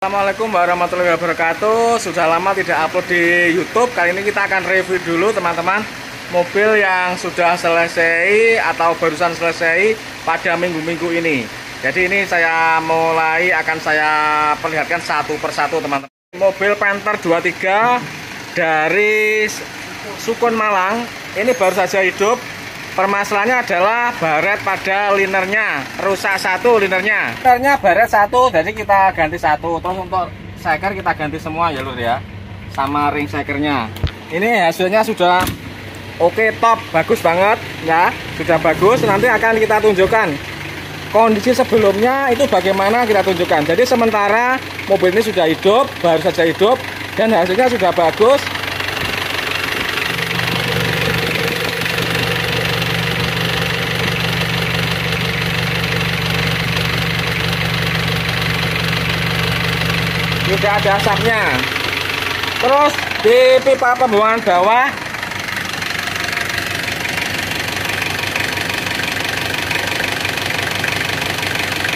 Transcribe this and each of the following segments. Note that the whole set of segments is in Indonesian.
Assalamualaikum warahmatullahi wabarakatuh. Sudah lama tidak upload di YouTube. Kali ini kita akan review dulu teman-teman mobil yang sudah selesai atau barusan selesai pada minggu-minggu ini. Jadi ini saya akan saya perlihatkan satu persatu teman-teman. Mobil Panther 23 dari Sukun Malang. Ini baru saja hidup. Permasalahannya adalah baret pada linernya, rusak satu linernya. Linernya baret satu, jadi kita ganti satu. Terus untuk seker kita ganti semua ya lur ya, sama ring sekernya. Ini hasilnya sudah oke, top, bagus banget ya, sudah bagus. Nanti akan kita tunjukkan kondisi sebelumnya itu bagaimana, kita tunjukkan. Jadi sementara mobil ini sudah hidup, baru saja hidup, dan hasilnya sudah bagus. Tidak ada asapnya. Terus di pipa pembuangan bawah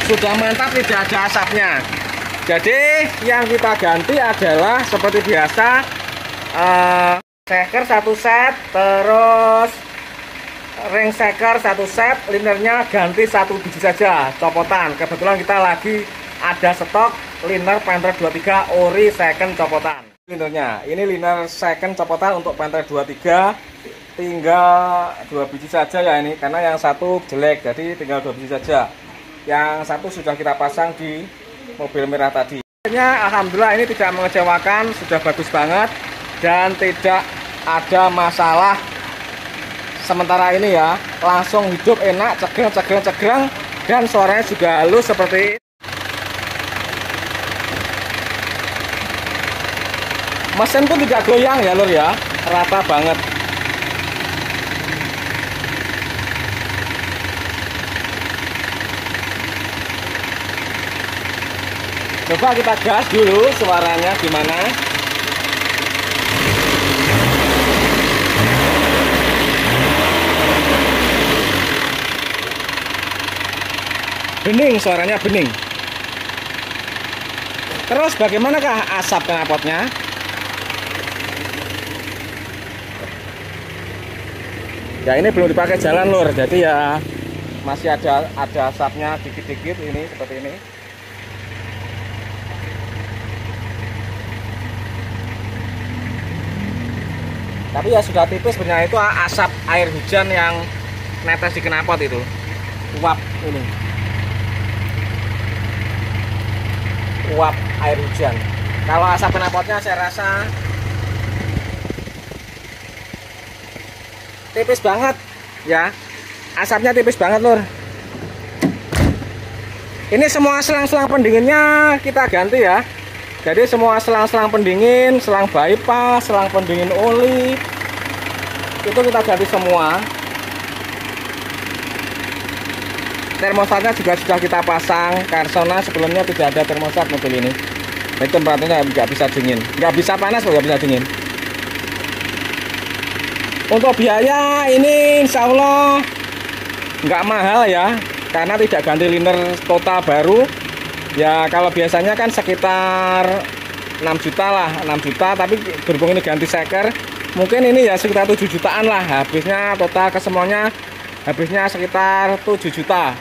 sudah mantap, tidak ada asapnya. Jadi yang kita ganti adalah seperti biasa, seker satu set, terus ring seker satu set, linernya ganti satu biji saja, copotan. Kebetulan kita lagi ada stok liner Panther 23 ori second copotan. Linernya ini liner second copotan untuk Panther 23, tinggal 2 biji saja ya ini, karena yang satu jelek, jadi tinggal 2 biji saja. Yang satu sudah kita pasang di mobil merah tadi. Alhamdulillah ini tidak mengecewakan, sudah bagus banget dan tidak ada masalah. Sementara ini ya, langsung hidup enak, cegreng dan suaranya juga halus seperti mesin pun tidak goyang ya lur ya, rata banget. Coba kita gas dulu, suaranya gimana. Bening, suaranya bening. Terus bagaimanakah asap knalpotnya? Ya ini belum dipakai jalan lur, jadi ya masih ada asapnya dikit-dikit ini, seperti ini. Tapi ya sudah tipis sebenarnya, itu asap air hujan yang netes di knalpot itu. Uap ini. Uap air hujan. Kalau asap knalpotnya saya rasa tipis banget ya, asapnya tipis banget lur. Ini semua selang-selang pendinginnya kita ganti ya. Jadi semua selang-selang pendingin, selang bypass, selang pendingin oli, itu kita ganti semua. Termostatnya juga sudah kita pasang, karena sebelumnya tidak ada termostat mobil ini. Jadi temperaturnya nggak bisa dingin, nggak bisa panas, nggak bisa dingin. Untuk biaya ini insya Allah nggak mahal ya, karena tidak ganti liner total baru. Ya kalau biasanya kan sekitar 6 juta lah, 6 juta. Tapi berhubung ini ganti seker, mungkin ini ya sekitar 7 jutaan lah. Habisnya total kesemuanya habisnya sekitar 7 juta.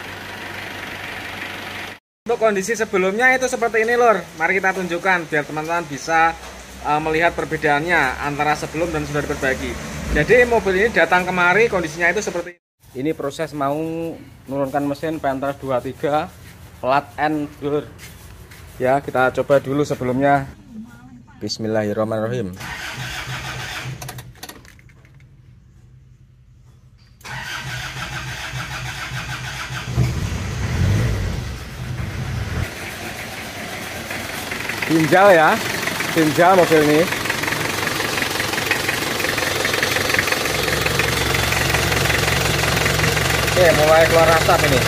Untuk kondisi sebelumnya itu seperti ini lur. Mari kita tunjukkan biar teman-teman bisa melihat perbedaannya antara sebelum dan sudah diperbaiki. Jadi mobil ini datang kemari kondisinya itu seperti ini. Ini proses mau menurunkan mesin Panther 23 plat N lur. Ya kita coba dulu sebelumnya. Bismillahirrahmanirrahim. Ginjal ya, ginjal mobil ini. Oke, mulai keluar asap ini.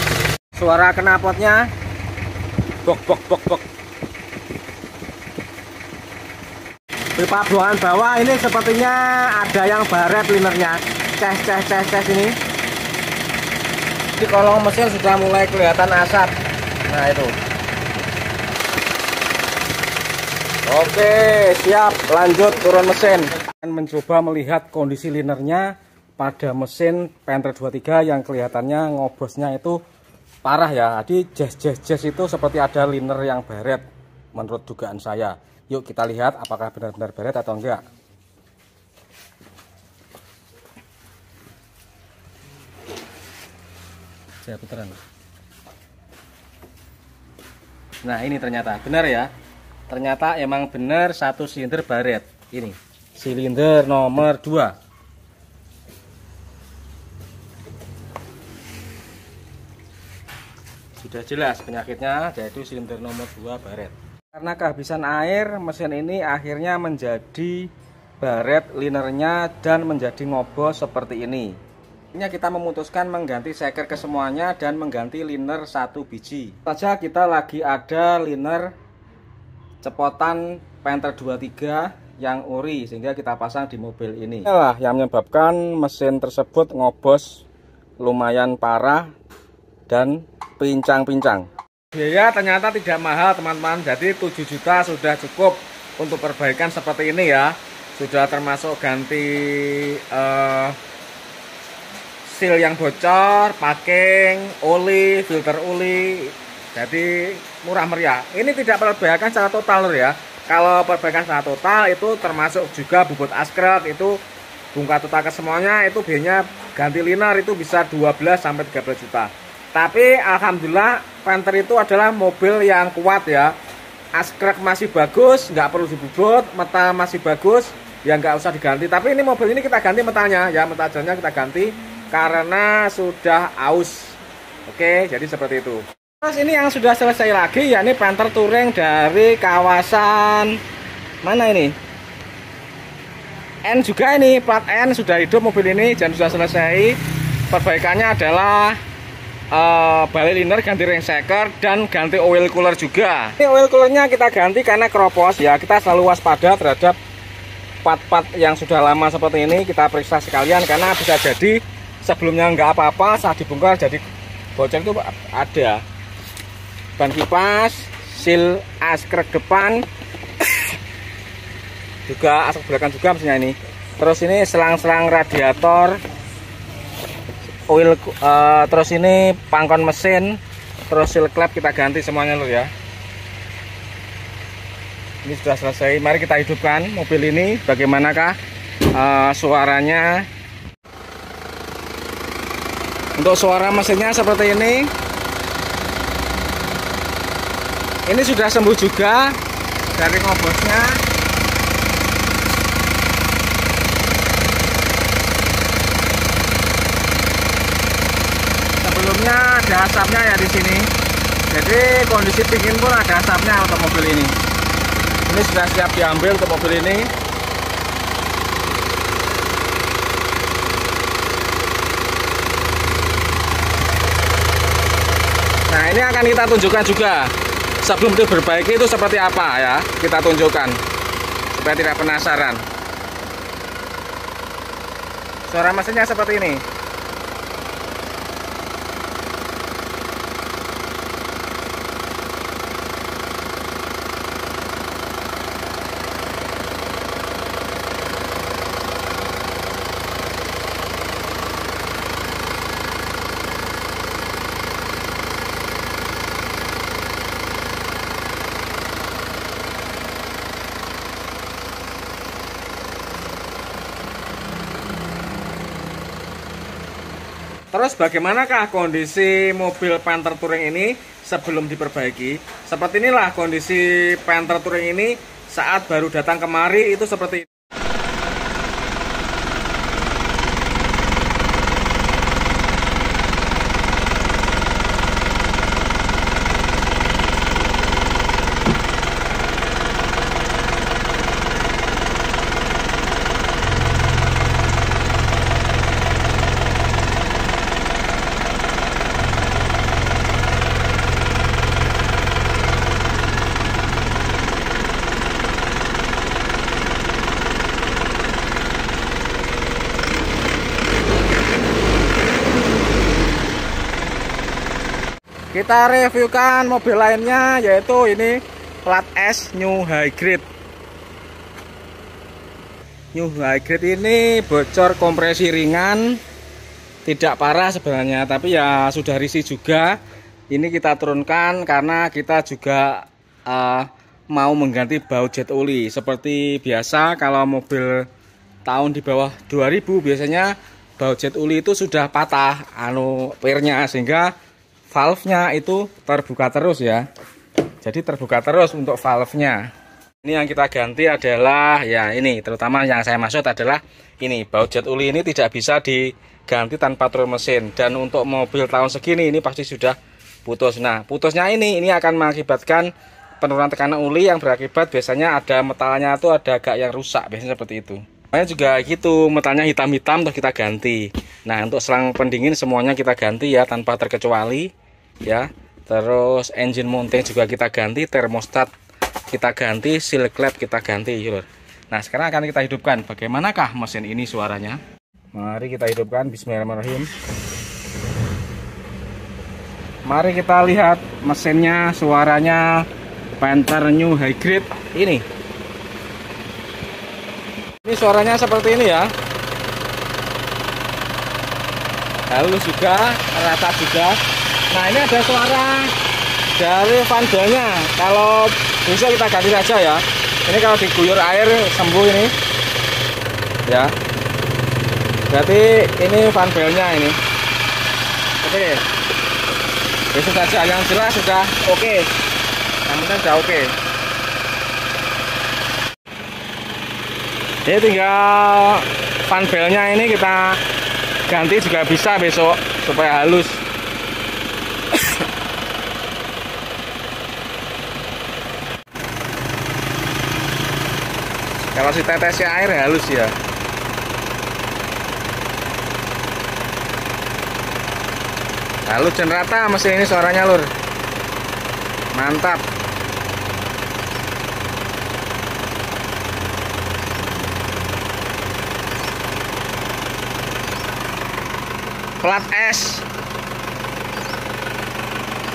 Suara knalpotnya bok. Pipa buangan bawah ini sepertinya ada yang baret linernya. Ces ini. Di kolong mesin sudah mulai kelihatan asap. Nah itu. Oke, siap, lanjut turun mesin. Akan mencoba melihat kondisi linernya pada mesin Panther 23 yang kelihatannya ngobosnya itu parah ya. Jadi jas itu seperti ada liner yang baret menurut dugaan saya. Yuk kita lihat apakah benar-benar baret atau enggak. Saya putaran. Nah ini ternyata benar ya. Ternyata emang benar satu silinder baret. Ini silinder nomor 2. Sudah jelas penyakitnya, yaitu silinder nomor 2 baret. Karena kehabisan air, mesin ini akhirnya menjadi baret linernya dan menjadi ngobos seperti ini. Akhirnya kita memutuskan mengganti seker ke semuanya dan mengganti liner 1 biji. Saja kita lagi ada liner cepotan Panther 23 yang ori, sehingga kita pasang di mobil ini. Inilah yang menyebabkan mesin tersebut ngobos lumayan parah dan pincang-pincang. Biaya ternyata tidak mahal teman-teman, jadi 7 juta sudah cukup untuk perbaikan seperti ini ya. Sudah termasuk ganti seal yang bocor, packing, oli, filter oli. Jadi murah meriah. Ini tidak perbaikan secara total lur ya. Kalau perbaikan secara total itu termasuk juga bobot askrek, itu bongkar total ke semuanya, itu biayanya ganti liner itu bisa 12 sampai 13 juta. Tapi alhamdulillah Panther itu adalah mobil yang kuat ya. Askrek masih bagus, nggak perlu dibobot, metal masih bagus, ya nggak usah diganti. Tapi ini mobil ini kita ganti metalnya ya, metal jalannya kita ganti karena sudah aus. Oke, jadi seperti itu. Terus ini yang sudah selesai lagi, yakni Panther Touring dari kawasan mana ini? N juga ini, plat N sudah hidup mobil ini dan sudah selesai. Perbaikannya adalah balik liner, ganti ring shaker, dan ganti oil cooler juga. Ini oil coolernya kita ganti karena keropos ya. Kita selalu waspada terhadap part-part yang sudah lama seperti ini. Kita periksa sekalian karena bisa jadi sebelumnya nggak apa-apa, saat dibongkar jadi bocor itu ada. Ban kipas, seal askrek depan, juga askrek belakang juga mesinnya ini. Terus ini selang-selang radiator, oil, terus ini pangkon mesin, terus seal klep kita ganti semuanya lho ya. Ini sudah selesai. Mari kita hidupkan mobil ini. Bagaimanakah suaranya? Untuk suara mesinnya seperti ini. Ini sudah sembuh juga dari ngobosnya. Sebelumnya ada asapnya ya di sini. Jadi kondisi dingin pun ada asapnya untuk mobil ini. Ini sudah siap diambil untuk mobil ini. Nah, ini akan kita tunjukkan juga. Sebelum diperbaiki itu seperti apa ya, kita tunjukkan supaya tidak penasaran. Suara mesinnya seperti ini. Terus bagaimanakah kondisi mobil Panther Touring ini sebelum diperbaiki? Seperti inilah kondisi Panther Touring ini saat baru datang kemari, itu seperti ini. Kita reviewkan mobil lainnya, yaitu ini plat S New High Grade. New High Grade ini bocor kompresi ringan, tidak parah sebenarnya, tapi ya sudah risih juga. Ini kita turunkan karena kita juga mau mengganti baut jet oli. Seperti biasa kalau mobil tahun di bawah 2000 biasanya baut jet oli itu sudah patah pernya, sehingga valve-nya itu terbuka terus ya. Jadi terbuka terus untuk valve-nya. Ini yang kita ganti adalah ya ini, terutama yang saya maksud adalah ini baut jet oli ini tidak bisa diganti tanpa turun mesin, dan untuk mobil tahun segini ini pasti sudah putus. Nah, putusnya ini akan mengakibatkan penurunan tekanan oli yang berakibat biasanya ada metalnya itu ada agak yang rusak, biasanya seperti itu. Makanya juga gitu, metalnya hitam-hitam terus kita ganti. Nah, untuk selang pendingin semuanya kita ganti ya tanpa terkecuali ya. Terus engine mounting juga kita ganti, termostat kita ganti, seal klep kita ganti ya. Nah, sekarang akan kita hidupkan. Bagaimanakah mesin ini suaranya? Mari kita hidupkan. Bismillahirrahmanirrahim. Mari kita lihat mesinnya, suaranya Panther New High Grade ini. Ini suaranya seperti ini ya. Halus juga, rata juga. Nah, ini ada suara dari fan belnya. Kalau bisa kita ganti saja ya. Ini kalau diguyur air sembuh ini. Ya. Berarti ini fan belnya ini. Oke. Bisa saja, yang jelas sudah oke. Yang penting sudah oke. Jadi tinggal fan belnya ini kita ganti juga bisa besok supaya halus. Kalau si tetesnya air halus ya. Halus dan rata mesin ini suaranya lur. Mantap. Plat S.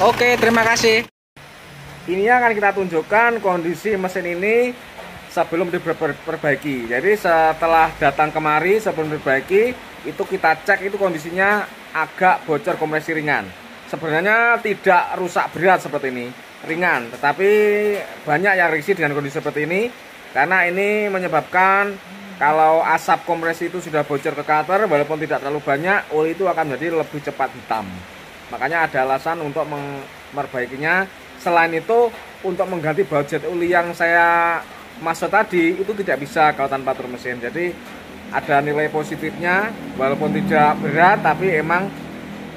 Oke, terima kasih. Ini akan kita tunjukkan kondisi mesin ini sebelum diperbaiki. Jadi setelah datang kemari sebelum diperbaiki, itu kita cek itu kondisinya agak bocor kompresi ringan. Sebenarnya tidak rusak berat seperti ini, ringan. Tetapi banyak yang risih dengan kondisi seperti ini, karena ini menyebabkan kalau asap kompresi itu sudah bocor ke cutter, walaupun tidak terlalu banyak, oli itu akan menjadi lebih cepat hitam. Makanya ada alasan untuk memperbaikinya. Selain itu, untuk mengganti baut jet oli yang saya maksud tadi, itu tidak bisa kalau tanpa turun mesin. Jadi ada nilai positifnya, walaupun tidak berat, tapi emang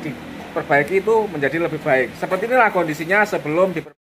diperbaiki itu menjadi lebih baik. Seperti inilah kondisinya sebelum diperbaiki.